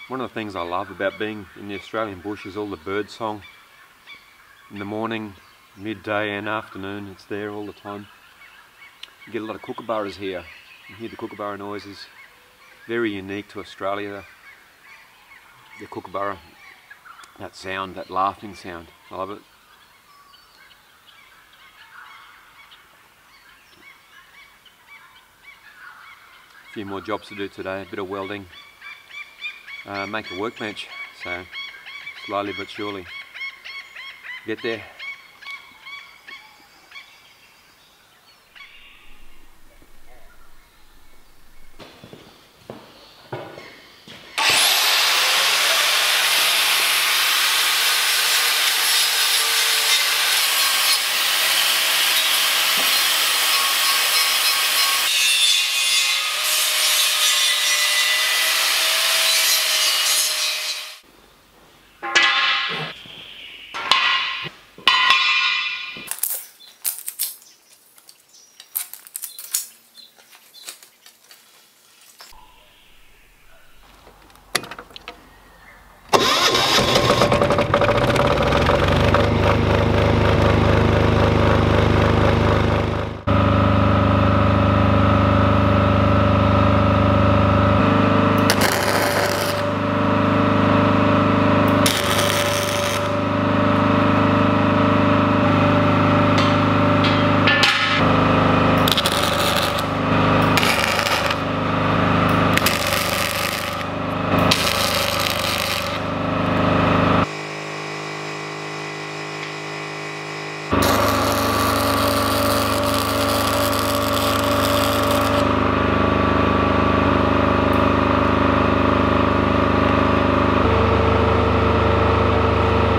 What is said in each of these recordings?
One of the things I love about being in the Australian bush is all the bird song. In the morning, midday and afternoon, it's there all the time. You get a lot of kookaburras here. You hear the kookaburra noises. Very unique to Australia. The kookaburra, that sound, that laughing sound. I love it. A few more jobs to do today, a bit of welding. Make a workbench, so slowly but surely get there.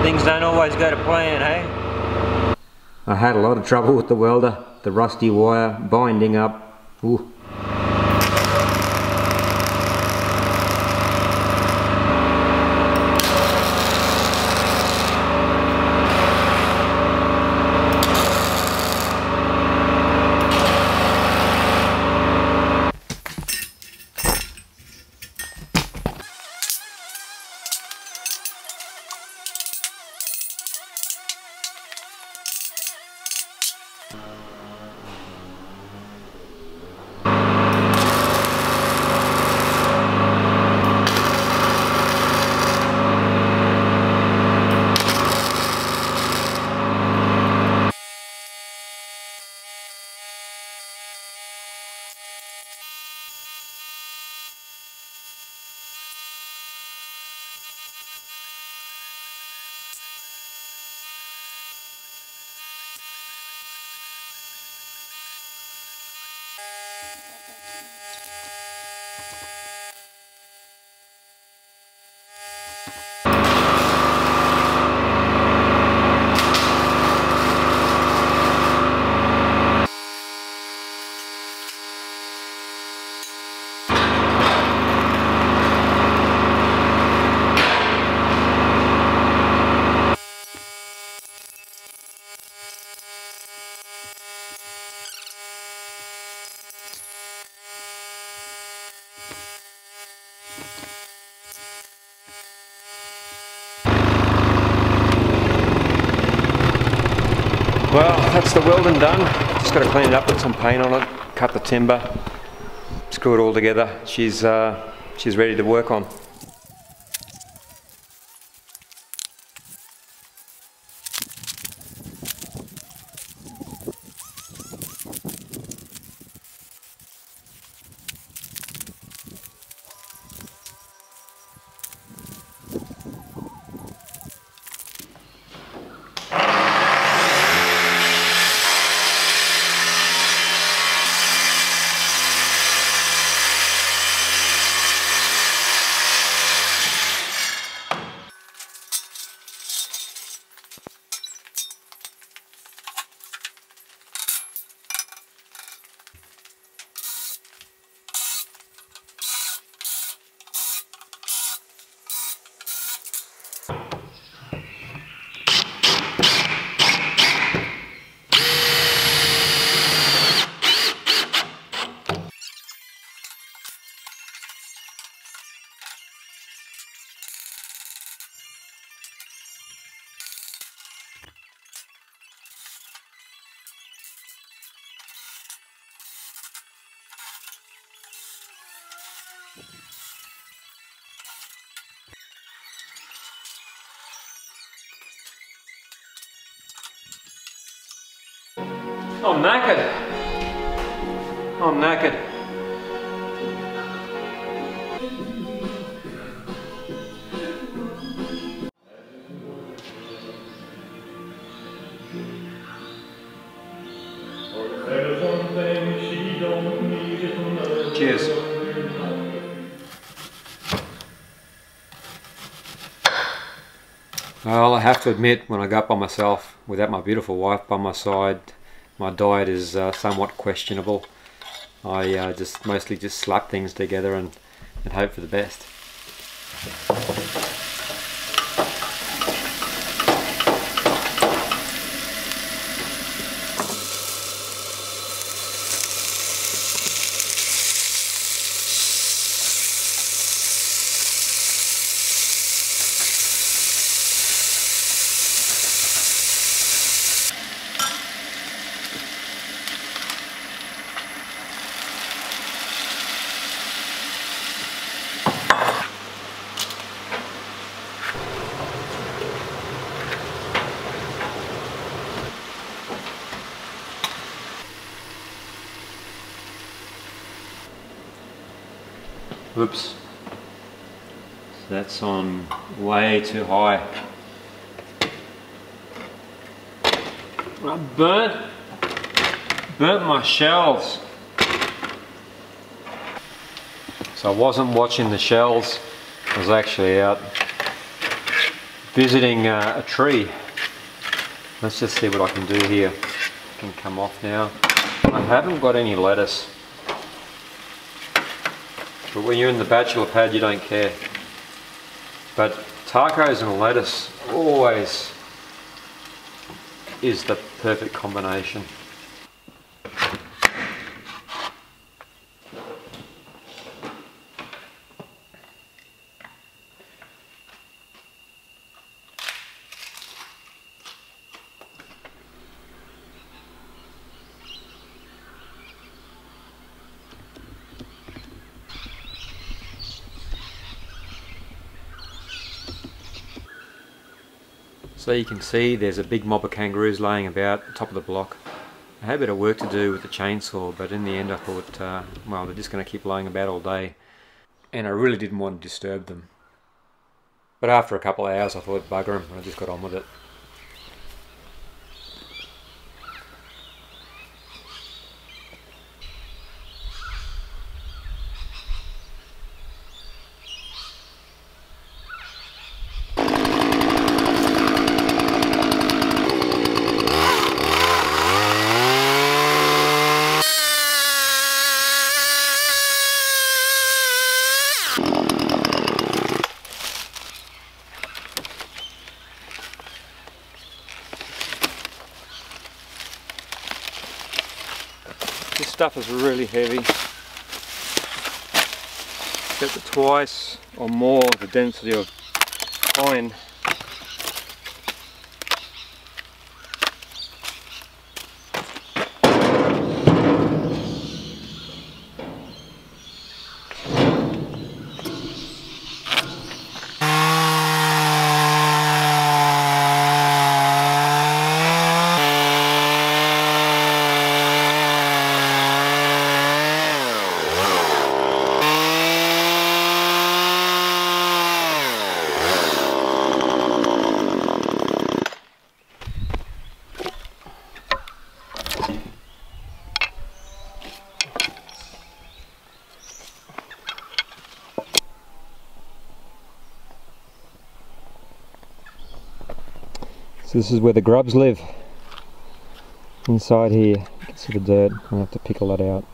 Things don't always go to plan, hey? I had a lot of trouble with the welder, the rusty wire binding up. Ooh. Well, that's the welding done. Just got to clean it up, put some paint on it, cut the timber, screw it all together. She's ready to work on. I'm knackered. I'm knackered. Cheers. Well, I have to admit, when I go up by myself without my beautiful wife by my side, my diet is somewhat questionable. I mostly just slap things together and hope for the best. Oops, that's on way too high. I burnt my shells. So I wasn't watching the shells, I was actually out visiting a tree. Let's just see what I can do here. It can come off now. I haven't got any lettuce. But when you're in the bachelor pad, you don't care. But tacos and lettuce always is the perfect combination. So you can see there's a big mob of kangaroos laying about the top of the block. I had a bit of work to do with the chainsaw, but in the end I thought, well, they're just going to keep laying about all day, and I really didn't want to disturb them. But after a couple of hours I thought, bugger them, and I just got on with it. This stuff is really heavy. It's got the twice or more the density of pine. So this is where the grubs live. Inside here, you can see the dirt. I'm going to have to pick all that out.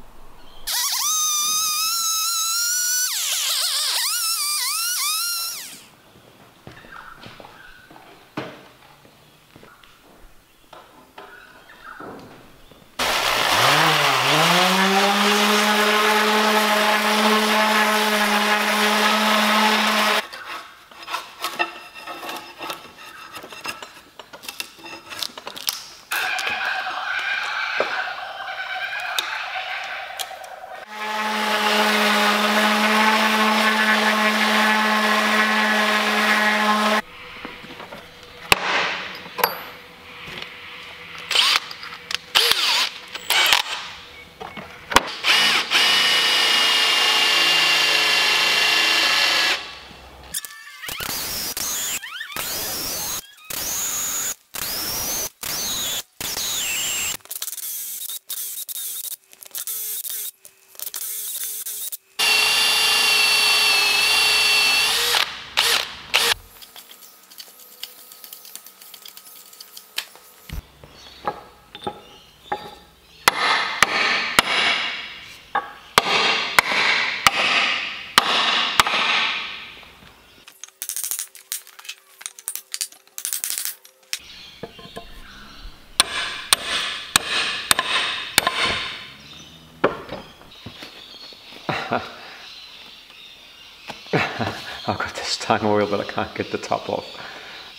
I've got this tung oil that I can't get the top off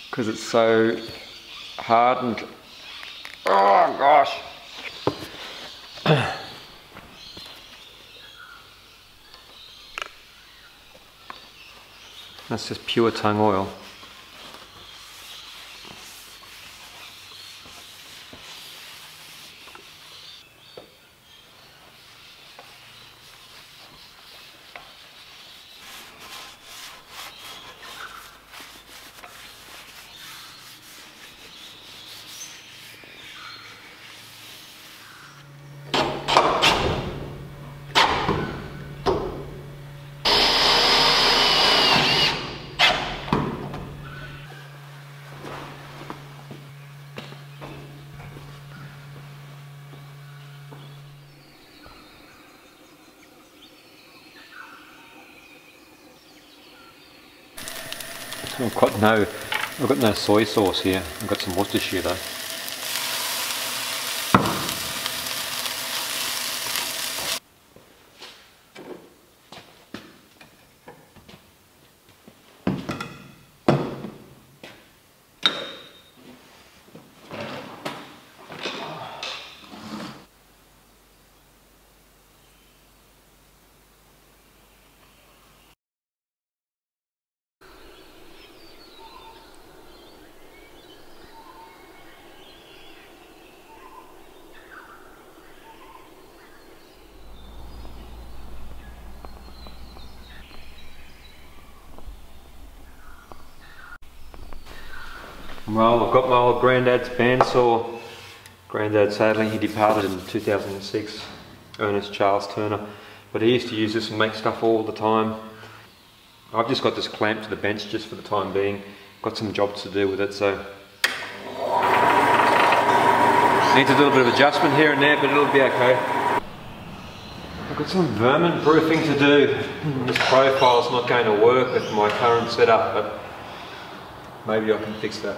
because it's so hardened. Oh gosh. That's just pure tung oil. I've got no soy sauce here. I've got some Worcestershire though. Well, I've got my old granddad's bandsaw. Granddad, sadly, he departed in 2006, Ernest Charles Turner. But he used to use this and make stuff all the time. I've just got this clamped to the bench just for the time being. Got some jobs to do with it, so needs a little bit of adjustment here and there, but it'll be okay. I've got some vermin proofing to do. This profile's not going to work with my current setup, but maybe I can fix that.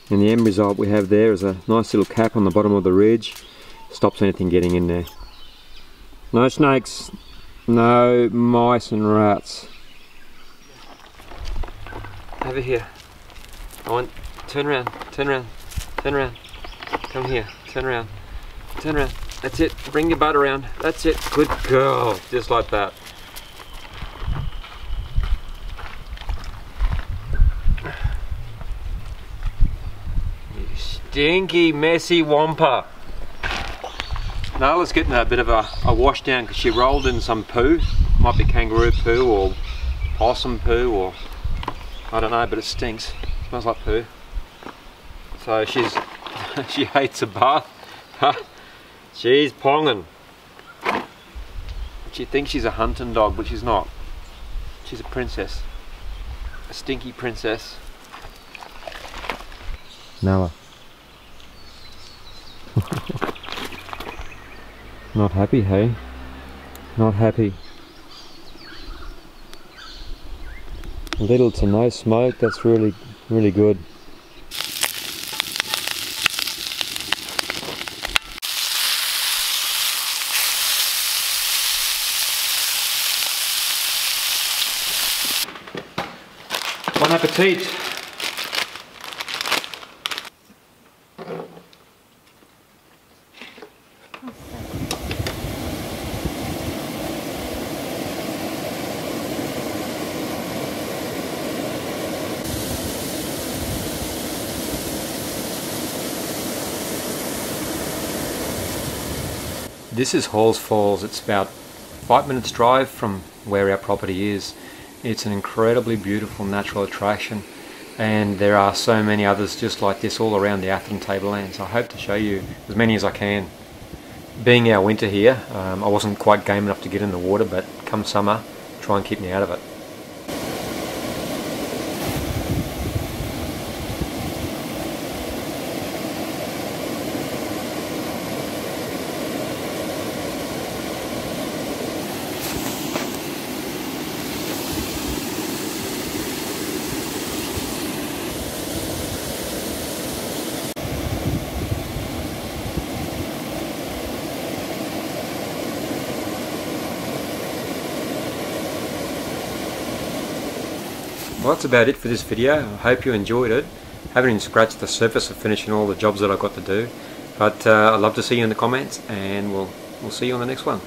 And the end result we have there is a nice little cap on the bottom of the ridge. Stops anything getting in there. No snakes, no mice and rats. Over here. Turn around, turn around, turn around. Come here, turn around, turn around. That's it, bring your butt around. That's it, good girl, just like that. Stinky, messy wampa. Now let's get in a bit of a wash down because she rolled in some poo. Might be kangaroo poo or possum poo or I don't know, but it stinks. Smells like poo. So she hates a bath. She's ponging. She thinks she's a hunting dog, but she's not. She's a princess. A stinky princess. Nala. Not happy, hey? Not happy. Little to no smoke, that's really good. Bon appetit! This is Halls Falls. It's about 5 minutes drive from where our property is. It's an incredibly beautiful natural attraction and there are so many others just like this all around the Atherton tablelands. I hope to show you as many as I can. Being our winter here, I wasn't quite game enough to get in the water, but come summer, try and keep me out of it. Well, that's about it for this video. I hope you enjoyed it. Haven't even scratched the surface of finishing all the jobs that I've got to do, but I'd love to see you in the comments, and we'll see you on the next one.